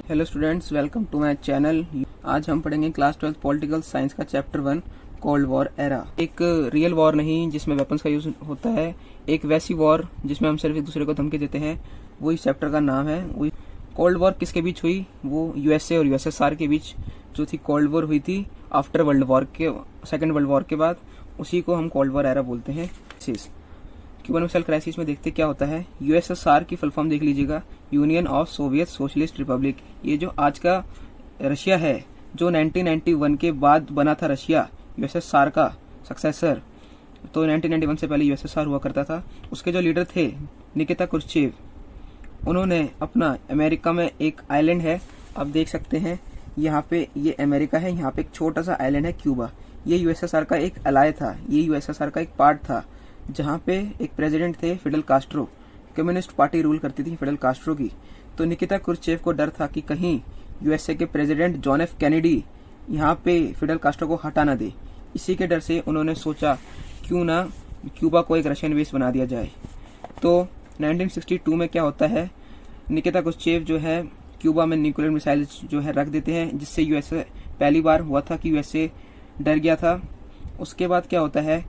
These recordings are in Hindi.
Hello students, welcome to my channel. आज हम पढ़ेंगे क्लास 12 पॉलिटिकल साइंस का चैप्टर 1 कोल्ड वॉर एरा। एक रियल वॉर नहीं जिसमें वेपन्स का यूज होता है, एक वैसी वॉर जिसमें हम सिर्फ एक दूसरे को धमकी देते हैं, वो इस चैप्टर का नाम है। वही कोल्ड वॉर किसके बीच हुई? वो यूएसए और यूएसएसआर के बीच जो थी कोल्ड वॉर हुई थी आफ्टर सेकेंड वर्ल्ड वॉर के बाद, उसी को हम कोल्ड वॉर एरा बोलते हैं। क्यूबन मिसाइल क्राइसिस में देखते क्या होता है। यूएसएसआर की फुल फॉर्म देख लीजिएगा, union of Soviet socialist Republic. ये जो आज का रशिया है, जो 1991 के बाद बना था रशिया, यूएसएसआर का सक्सेसर। तो 1991 से पहले यूएसएसआर हुआ करता था। उसके जो लीडर थे निकिता क्रुश्चेव, उन्होंने अपना अमेरिका में एक आइलैंड है, आप देख सकते हैं यहाँ पे, ये अमेरिका है, यहाँ पे एक छोटा सा आइलैंड है क्यूबा। ये यूएसएसआर का एक अलाय था, ये यूएसएसआर का एक पार्ट था, जहाँ पे एक प्रेसिडेंट थे Fidel Castro. Communist party rule करती थी फिडेल कास्ट्रो की। तो निकिता क्रुश्चेव को डर था कि कहीं यूएसए के प्रेसिडेंट जॉन एफ कैनेडी यहाँ पे फिडेल कास्ट्रो को हटा ना दे। इसी के डर से उन्होंने सोचा क्यों ना क्यूबा को एक रशियन बेस बना दिया जाए। तो 1962 में क्या होता है, निकिता क्रुश्चेव जो है क्यूबा में न्यूक्लियर मिसाइल जो है रख देते हैं, जिससे यूएसए पहली बार हुआ था कि यूएसए डर गया था। उसके बाद क्या होता है,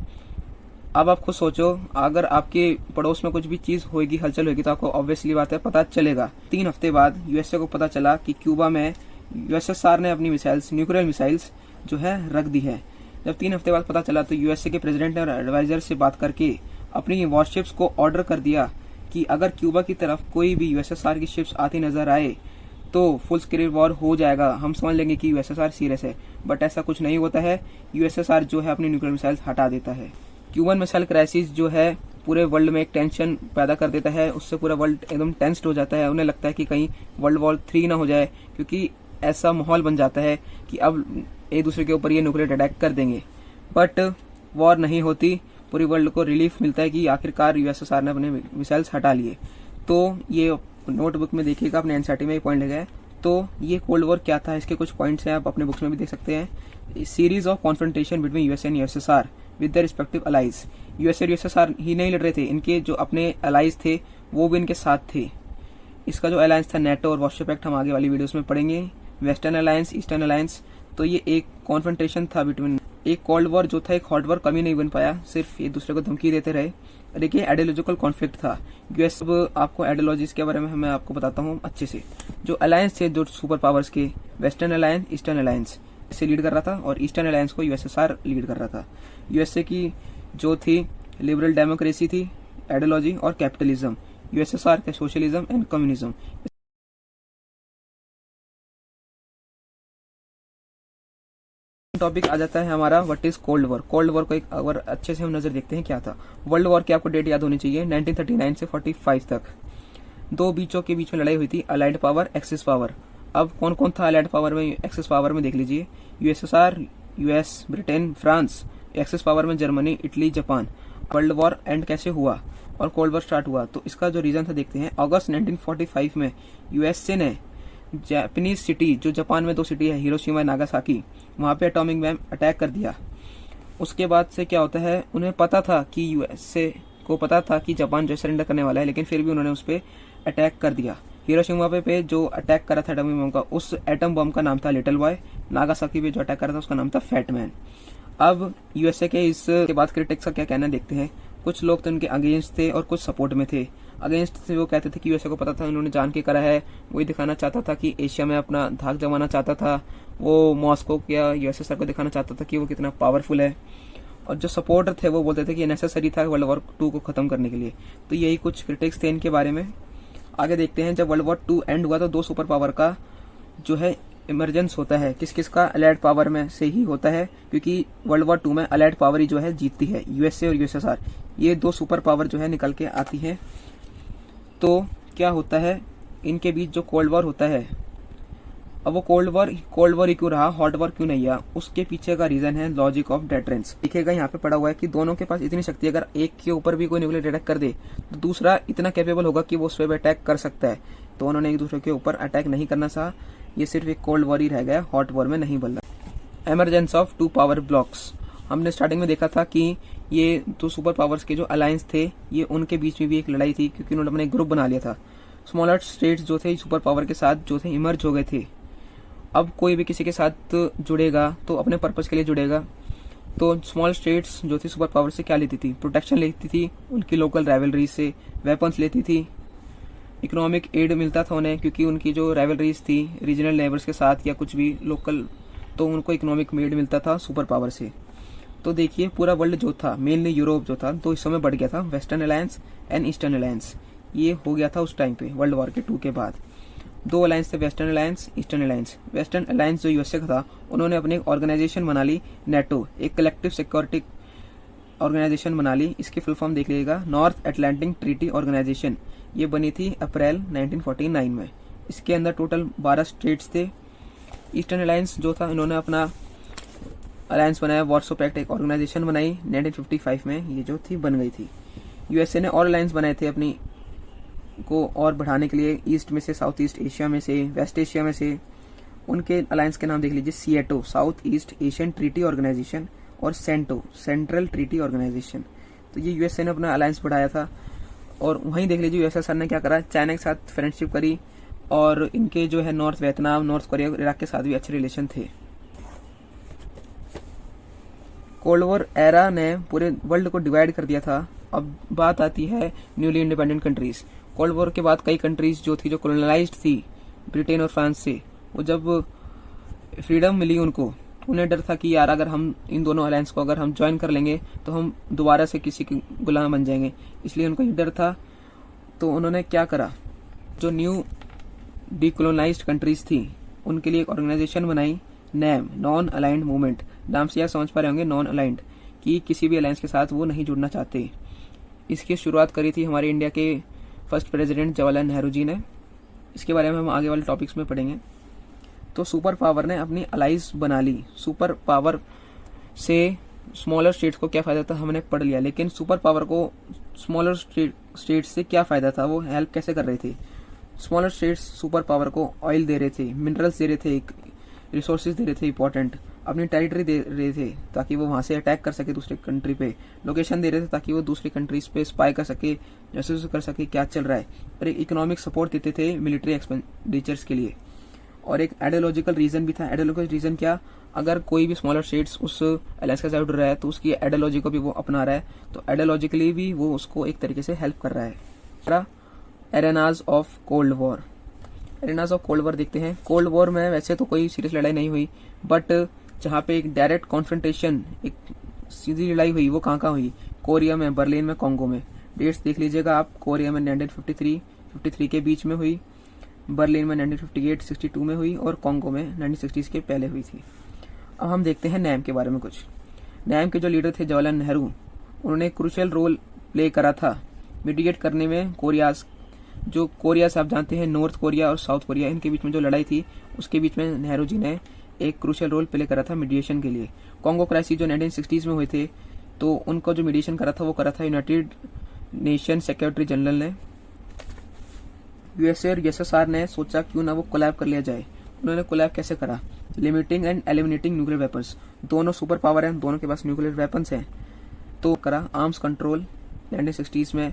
अब आप खुद सोचो, अगर आपके पड़ोस में कुछ भी चीज होगी, हलचल होगी, तो आपको ऑब्वियसली बात है पता चलेगा। 3 हफ्ते बाद यूएसए को पता चला कि क्यूबा में यूएसएसआर ने अपनी मिसाइल्स, न्यूक्लियर मिसाइल्स जो है रख दी है। जब 3 हफ्ते बाद पता चला तो यूएसए के प्रेसिडेंट ने एडवाइजर से बात करके अपनी वॉरशिप्स को ऑर्डर कर दिया कि अगर क्यूबा की तरफ कोई भी यूएसएसआर की शिप्स आती नजर आए तो फुल स्केल वॉर हो जाएगा, हम समझ लेंगे कि यूएसएसआर सीरियस है। बट ऐसा कुछ नहीं होता है, यूएसएसआर जो है अपनी न्यूक्लियर मिसाइल्स हटा देता है। क्यूबन मिसाइल क्राइसिस जो है पूरे वर्ल्ड में एक टेंशन पैदा कर देता है, उससे पूरा वर्ल्ड एकदम टेंस्ड हो जाता है। उन्हें लगता है कि कहीं वर्ल्ड वॉर 3 ना हो जाए, क्योंकि ऐसा माहौल बन जाता है कि अब एक दूसरे के ऊपर ये न्यूक्लियर अटैक कर देंगे। बट वॉर नहीं होती, पूरी वर्ल्ड को रिलीफ मिलता है कि आखिरकार यूएसएसआर ने अपने मिसाइल्स हटा लिए। तो ये नोटबुक में देखिएगा, अपने एनसीईआरटी में पॉइंट लगा है। तो ये कोल्ड वॉर क्या था, इसके कुछ पॉइंट्स हैं, आप अपने बुक्स में भी देख सकते हैं। Series of confrontation between USA and USSR with the respective allies. USA और यूएसएसआर ही नहीं लड़ रहे थे, इनके जो अपने अलाइज थे वो भी इनके साथ थे। इसका जो अलायंस था नेटो और वार्सो पैक्ट, हम आगे वाली वीडियोस में पढ़ेंगे। वेस्टर्न अलायंस, ईस्टर्न अलायंस, तो ये एक कॉन्फ्रंटेशन था बिटवीन। एक कोल्ड वॉर जो था एक हॉट वॉर कभी नहीं बन पाया, सिर्फ एक दूसरे को धमकी देते रहे। और एक आइडियोलॉजिकल कॉन्फ्लिक्ट था। यूएस, आपको आइडियोलॉजीज के बारे में मैं आपको बताता हूँ अच्छे से। जो अलायंस थे, जो सुपर पावर्स के, वेस्टर्न अलायंस, ईस्टर्न अलायंस से लीड कर रहा था, और ईस्टर्न अलायंस को यूएसएसआर लीड कर रहा था। यूएसए की जो थी लिबरल डेमोक्रेसी थी, आइडियोलॉजी और कैपिटलिज्म। यूएसएसआर के सोशलिज्म एंड कम्युनिज्म। टॉपिक आ जाता है हमारा what is cold war. Cold war को एक अगर अच्छे से हम नजर देखते हैं क्या था। वर्ल्ड वॉर की आपको डेट याद होनी चाहिए, 1939 से 45 तक। 2 बीचों के बीच में लड़ाई हुई थी, अलाइड पावर, एक्सिस पावर। अब कौन कौन था अलाइड पावर में, एक्सिस पावर में देख लीजिए, USSR, US, Britain, France. Axis power में Germany, Italy, Japan. World war end कैसे हुआ और कोल्ड वॉर स्टार्ट हुआ, तो इसका जो रीजन था देखते हैं। अगस्त 1945 में यूएसए ने जापानीज सिटी, जो जापान में 2 सिटी है, हिरोशिमा, नागासाकी, वहां पे एटॉमिक बम अटैक कर दिया। उसके बाद से क्या होता है, उन्हें पता था कि यूएसए को पता था कि जापान जो सरेंडर करने वाला है, लेकिन फिर भी उन्होंने उस पर अटैक कर दिया। हिरोशिमा पे जो अटैक करा था एटॉमिक बम का, उस एटम बम का नाम था लिटिल बॉय। नागासाकी पे जो अटैक करा था उसका नाम था फैट मैन। अब यूएसए के इसके बाद क्रिटिक्स का क्या कहना देखते हैं। कुछ लोग तो उनके अगेंस्ट थे और कुछ सपोर्ट में थे। अगेंस्ट से वो कहते थे कि यूएसए को पता था, इन्होंने जान के करा है, वही दिखाना चाहता था कि एशिया में अपना धाक जमाना चाहता था। वो मॉस्को या यूएसएसआर को दिखाना चाहता था कि वो कितना पावरफुल है। और जो सपोर्टर थे वो बोलते थे कि नेसेसरी था वर्ल्ड वॉर 2 को खत्म करने के लिए। तो यही कुछ क्रिटिक्स थे इनके बारे में। आगे देखते हैं, जब वर्ल्ड वॉर 2 एंड हुआ तो 2 सुपर पावर का जो है इमरजेंस होता है। किस किस का? अलाइड पावर में से ही होता है, क्योंकि वर्ल्ड वॉर 2 में अलाइड पावर ही जो है जीतती है। यूएसए और यूएसएसआर, ये 2 सुपर पावर जो है निकल के आती है। तो क्या होता है, इनके बीच जो कोल्ड वॉर होता है, अब वो कोल्ड वॉर ही क्यों रहा, हॉट वॉर क्यों नहीं आया, उसके पीछे का रीजन है लॉजिक ऑफ डेटरेंस। देखिएगा यहाँ पे पड़ा हुआ है कि दोनों के पास इतनी शक्ति, अगर एक के ऊपर भी कोई न्यूक्लियर अटैक कर दे तो दूसरा इतना कैपेबल होगा कि वो उस पर अटैक कर सकता है। तो उन्होंने एक दूसरे के ऊपर अटैक नहीं करना चाहा, ये सिर्फ एक कोल्ड वॉर ही रह गया, हॉट वॉर में नहीं बन रहा। एमरजेंस ऑफ 2 पावर ब्लॉक्स, हमने स्टार्टिंग में देखा था कि ये 2 सुपर पावर्स के जो अलायंस थे, ये उनके बीच में भी एक लड़ाई थी, क्योंकि उन्होंने अपना एक ग्रुप बना लिया था। स्मॉलर स्टेट्स जो थे सुपर पावर के साथ जो थे इमर्ज हो गए थे। अब कोई भी किसी के साथ जुड़ेगा तो अपने पर्पस के लिए जुड़ेगा। तो स्मॉल स्टेट्स जो थी सुपर पावर से क्या लेती थी, प्रोटेक्शन लेती थी उनकी लोकल राइवलरी से, वेपन्स लेती थी, इकोनॉमिक एड मिलता था उन्हें क्योंकि उनकी जो राइवलरीज थी रीजनल नेबर्स के साथ या कुछ भी लोकल, तो उनको इकोनॉमिक एड मिलता था सुपर पावर से। तो देखिए पूरा वर्ल्ड जो था, मेनली यूरोप जो था, दो हिस्सों में बढ़ गया था, western alliance and eastern alliance. ये हो गया था उस टाइम पे वर्ल्ड वॉर के 2 के बाद। 2 अलायंस थे, western alliance, eastern alliance. Western alliance जो यूएसए का था, उन्होंने अपनी एक ऑर्गेनाइजेशन बना ली, नेटो, एक कलेक्टिव सिक्योरिटी ऑर्गेनाइजेशन बना ली। इसकी फुल फॉर्म देख लीजिएगा, नॉर्थ अटलांटिक ट्रीटी ऑर्गेनाइजेशन। ये बनी थी अप्रैल 1949 में। इसके अंदर टोटल 12 स्टेट्स थे। ईस्टर्न अलायंस जो था, इन्होंने अपना अलायंस बनाया, वार्सो पैक्ट एक ऑर्गेनाइजेशन बनाई 1955 में, ये जो थी बन गई थी। यूएसए ने और अलायंस बनाए थे अपनी को और बढ़ाने के लिए, ईस्ट में से, साउथ ईस्ट एशिया में से, वेस्ट एशिया में से। उनके अलायंस के नाम देख लीजिए, SEATO South East Asian Treaty Organization और सेंटो सेंट्रल ट्रीटी ऑर्गेनाइजेशन। तो ये यूएसए ने अपना अलायंस बढ़ाया था। और वहीं देख लीजिए यूएसएसआर ने क्या करा, चाइना के साथ फ्रेंडशिप करी और इनके जो है north Vietnam, north Korea, Iraq के साथ भी अच्छे रिलेशन थे। कोल्ड वॉर एरा ने पूरे वर्ल्ड को डिवाइड कर दिया था। अब बात आती है newly independent countries. Cold war के बाद कई कंट्रीज जो थी, जो कॉलोनाइज्ड थी ब्रिटेन और फ्रांस से, वो जब फ्रीडम मिली उनको, उन्हें डर था कि यार अगर हम इन दोनों अलायंस को अगर हम ज्वाइन कर लेंगे तो हम दोबारा से किसी के गुलाम बन जाएंगे, इसलिए उनको ये डर था। तो उन्होंने क्या करा, जो न्यू डीकोलोनाइज्ड कंट्रीज थी उनके लिए एक ऑर्गेनाइजेशन बनाई, नैम, नॉन अलाइंड मूवमेंट। नाम से आप समझ पा रहे होंगे, नॉन अलाइंड, कि किसी भी अलायंस के साथ वो नहीं जुड़ना चाहते। इसकी शुरुआत करी थी हमारे इंडिया के फर्स्ट प्रेसिडेंट जवाहरलाल नेहरू जी ने। इसके बारे में हम आगे वाले टॉपिक्स में पढ़ेंगे। तो सुपर पावर ने अपनी अलाइज बना ली। सुपर पावर से स्मॉलर स्टेट्स को क्या फायदा था हमने पढ़ लिया, लेकिन सुपर पावर को स्मॉलर स्टेट्स से क्या फायदा था, वो हेल्प कैसे कर रहे थे। स्मॉलर स्टेट्स सुपर पावर को ऑयल दे रहे थे, मिनरल्स दे रहे थे, रिसोर्सेज दे रहे थे इंपॉर्टेंट, अपनी टेरिटरी दे रहे थे ताकि वो वहां से अटैक कर सके दूसरे कंट्री पे, लोकेशन दे रहे थे ताकि वो दूसरी कंट्रीज पे स्पाई कर सके, जासूस कर सके क्या चल रहा है, और एक इकोनॉमिक सपोर्ट देते थे मिलिट्री एक्सपेंडिचर्स के लिए। और एक आइडियोलॉजिकल रीजन भी था। आइडियोलॉजिकल रीजन क्या, अगर कोई भी स्मॉलर स्टेट्स उस अलायंस के साथ जुड़ रहा है तो उसकी आइडियोलॉजी को भी वो अपना रहा है, तो आइडियोलॉजिकली भी वो उसको एक तरीके से हेल्प कर रहा है। Arenas of cold war. Arenas of cold war देखते हैं। कोल्ड वॉर में वैसे तो कोई सीरियस लड़ाई नहीं हुई, बट जहाँ पे एक डायरेक्ट कॉन्फ्रंटेशन, एक सीधी लड़ाई हुई, वो कहाँ हुई, कोरिया में, बर्लिन में, कॉन्गो में। डेट्स देख लीजिएगा आप, कोरिया में 1953 के बीच में हुई, बर्लिन में 1958-62 में हुई, और कॉन्गो में 1960s के पहले हुई थी। अब हम देखते हैं नैम के बारे में कुछ। नैम के जो लीडर थे जवाहरलाल नेहरू, उन्होंने क्रूशियल रोल प्ले करा था मीडिएट करने में। जो कोरिया से आप जानते हैं, नॉर्थ कोरिया और साउथ कोरिया, इनके बीच में जो लड़ाई थी उसके बीच में नेहरू जी ने एक क्रूशियल रोल प्ले करा था मीडिएशन के लिए। कॉन्गो क्राइसिस जो 1960s में हुए थे, तो उनको जो मीडिएशन करा था वो करा था यूनाइटेड नेशन सेक्रेटरी जनरल ने। यूएसए और यूएसएसआर ने सोचा क्यों ना वो कोलैब कर लिया जाए। उन्होंने कोलैब कैसे करा, limiting and eliminating nuclear weapons. दोनों सुपर पावर हैं, दोनों के पास न्यूक्लियर वेपन्स हैं, तो करा। आर्म्स कंट्रोल 1960s में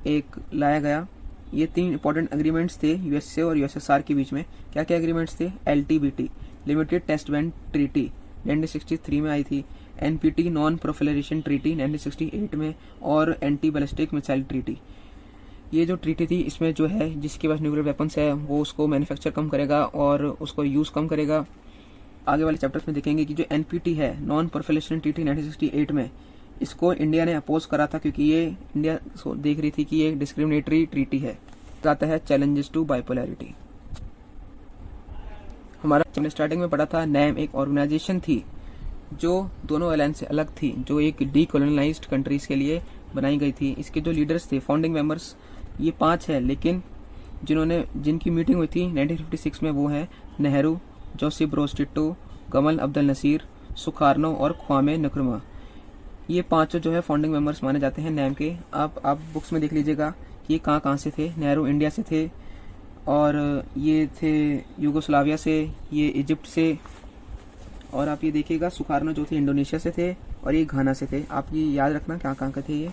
एक लाया गया। ये 3 इंपॉर्टेंट एग्रीमेंट्स थे यूएसए और यूएसएसआर के बीच में। क्या क्या एग्रीमेंट्स थे, एलटीबीटी, लिमिटेड टेस्ट बैंड ट्रीटी 1963 में आई थी, एनपीटी, नॉन प्रोफिलरेशन ट्रीटी 1968 में, और एंटी बैलिस्टिक मिसाइल ट्रीटी। ये जो ट्रीटी थी, इसमें जो है जिसके पास न्यूक्लियर वेपन्स है वो उसको मैन्युफैक्चर कम करेगा और उसको यूज कम करेगा। आगे वाले चैप्टर्स में देखेंगे कि जो एनपीटी है, नॉन प्रोफिलरेशन ट्रीटी 1968 में, इसको इंडिया ने अपोज करा था क्योंकि ये इंडिया देख रही थी कि ये डिस्क्रिमिनेटरी ट्रीटी है। आता है चैलेंजेस टू बाइपोलैरिटी। हमारा हमने स्टार्टिंग में पढ़ा था, नैम एक ऑर्गेनाइजेशन थी जो दोनों अलायंस से अलग थी, जो एक डीकोलोनाइज्ड कंट्रीज के लिए बनाई गई थी। इसके जो लीडर्स थे, फाउंडिंग मेंबर्स, ये 5 है, लेकिन जिनकी मीटिंग हुई थी 1956 में, वो है Nehru, Joseph Broz Tito, Gamal Abdul Nasser, Sukarno और ख्वामे नक्रुमा। ये 5 जो है फाउंडिंग मेंबर्स माने जाते हैं नैम के। आप बुक्स में देख लीजिएगा कि ये कहाँ से थे। नेहरू इंडिया से थे, और ये थे यूगोस्लाविया से, ये इजिप्ट से, और आप ये देखिएगा सुकार्नो जो थे इंडोनेशिया से थे, और ये घाना से थे। आप ये याद रखना कहाँ के थे ये।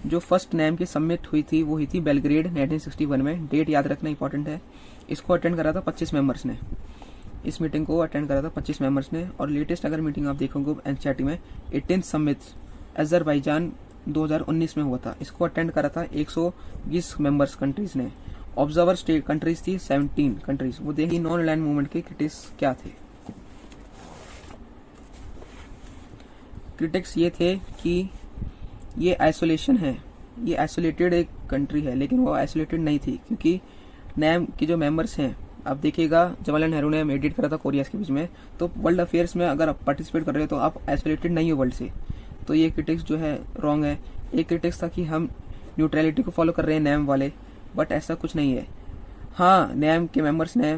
जो फर्स्ट नैम की समिट हुई थी वो हुई थी बेलग्रेड 1961 में। डेट याद रखना इंपॉर्टेंट है। इसको अटेंड करा था 25 मेंबर्स ने। इस मीटिंग को अटेंड करा था 25 मेंबर्स ने। और लेटेस्ट अगर मीटिंग आप देखोगे एनसीईआरटी में 18 समिट अजरबैजान 2019 में हुआ था। इसको अटेंड करा था 120 मेंबर्स कंट्रीज ने। ऑब्जर्वर स्टेट कंट्रीज थी 17 कंट्रीज। वो देखिए नॉन लैंड मूवमेंट के क्रिटिक्स क्या थे। क्रिटिक्स ये थे कि ये आइसोलेशन है, ये आइसोलेटेड एक कंट्री है, लेकिन वो आइसोलेटेड नहीं थी क्योंकि नैम के जो मेंबर्स हैं, आप देखिएगा जवाहरलाल नेहरू ने मेडिएट करा था कोरिया के बीच में। तो वर्ल्ड अफेयर्स में अगर आप पार्टिसिपेट कर रहे हो तो आप आइसोलेटेड नहीं हो वर्ल्ड से। तो ये क्रिटिक्स जो है रॉन्ग है। एक क्रिटिक्स था कि हम न्यूट्रलिटी को फॉलो कर रहे हैं नैम वाले, बट ऐसा कुछ नहीं है। हाँ, नैम के मेंबर्स ने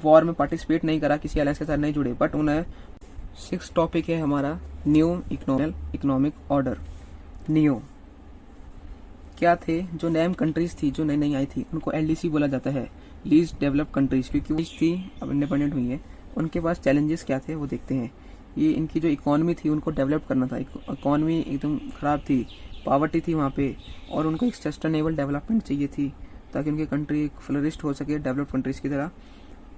वॉर में पार्टिसिपेट नहीं करा, किसी अलायंस के साथ नहीं जुड़े, बट उन्हें 6 टॉपिक है हमारा न्यू इकोनॉमिक ऑर्डर। नियो क्या थे? जो नैम कंट्रीज थी जो नई नई आई थी उनको एलडीसी बोला जाता है, लीस्ट डेवलप कंट्रीज, क्योंकि वो थी अब इंडिपेंडेंट हुई है। उनके पास चैलेंजेस क्या थे वो देखते हैं। ये इनकी जो इकोनॉमी थी उनको डेवलप करना था। इकोनॉमी एकदम खराब थी, पॉवर्टी थी वहाँ पे, और उनको एक सस्टेनेबल डेवलपमेंट चाहिए थी ताकि उनकी कंट्री एक फ्लरिस्ट हो सके डेवलप कंट्रीज की तरह।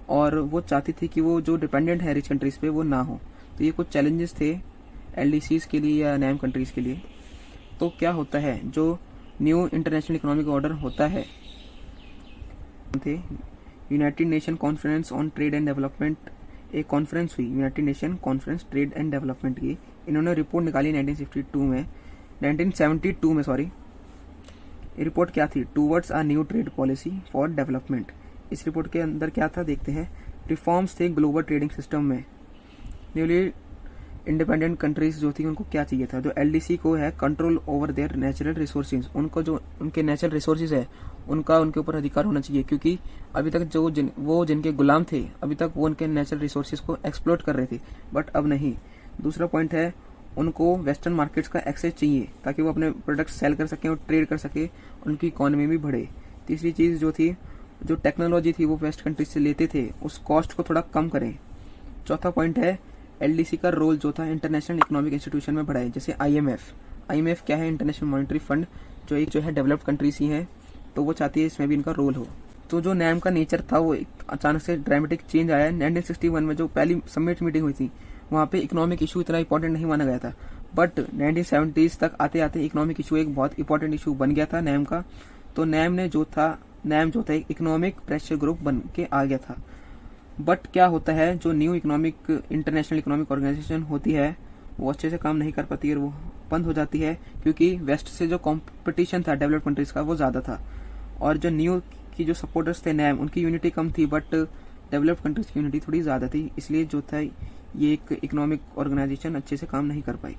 और वो चाहती थी कि वो जो डिपेंडेंट है रिच कंट्रीज पे वो ना हो। तो ये कुछ चैलेंजेस थे एलडीसीज के लिए या नैम कंट्रीज के लिए। तो क्या होता है जो न्यू इंटरनेशनल इकोनॉमिक ऑर्डर होता है, थे United nation conference on trade and development. एक कॉन्फ्रेंस हुई United nation conference trade and development की। इन्होंने रिपोर्ट निकाली 1972 में सॉरी। ये रिपोर्ट क्या थी? Towards a new trade policy for development. इस रिपोर्ट के अंदर क्या था देखते हैं। रिफॉर्म्स थे ग्लोबल ट्रेडिंग सिस्टम में। न्यूली इंडिपेंडेंट कंट्रीज जो थी उनको क्या चाहिए था? जो एलडीसी को है control over there natural resources. उनको जो उनके नेचुरल रिसोर्सेज है उनका उनके ऊपर अधिकार होना चाहिए, क्योंकि अभी तक वो जिनके गुलाम थे अभी तक वो उनके नेचुरल रिसोर्सेज को एक्सप्लोट कर रहे थे, बट अब नहीं। दूसरा पॉइंट है उनको वेस्टर्न मार्केट्स का एक्सेस चाहिए ताकि वो अपने प्रोडक्ट सेल कर सकें और ट्रेड कर सके, उनकी इकोनॉमी भी बढ़े। तीसरी चीज जो थी, जो टेक्नोलॉजी थी वो वेस्ट कंट्रीज से लेते थे, उस कॉस्ट को थोड़ा कम करें। चौथा पॉइंट है एलडीसी का रोल जो था इंटरनेशनल इकोनॉमिक इंस्टीट्यूशन में बढ़ाए, जैसे आईएमएफ क्या है? इंटरनेशनल मॉनेटरी फंड, जो है डेवलप्ड कंट्रीज ही है, तो वो चाहती है इसमें भी इनका रोल हो। तो जो नैम का नेचर था वो अचानक से ड्रामेटिक चेंज आया। 1961 में जो पहली समिट मीटिंग हुई थी वहाँ पे इकोनॉमिक इशू इतना इंपॉर्टेंट नहीं माना गया था, बट 1970s तक आते आते इकोनॉमिक इशू एक बहुत इंपॉर्टेंट इशू बन गया था नैम का। तो नैम जो था एक इकोनॉमिक प्रेशर ग्रुप बन के आ गया था। बट क्या होता है, जो न्यू इंटरनेशनल इकोनॉमिक ऑर्गेनाइजेशन होती है वो अच्छे से काम नहीं कर पाती है, वो बंद हो जाती है, क्योंकि वेस्ट से जो कंपटीशन था डेवलप्ड कंट्रीज का वो ज्यादा था। और जो न्यू की जो सपोर्टर्स थे नैम, उनकी यूनिटी कम थी, बट डेवलप्ड कंट्रीज की यूनिटी थोड़ी ज्यादा थी। इसलिए जो था ये एक इकोनॉमिक ऑर्गेनाइजेशन अच्छे से काम नहीं कर पाई।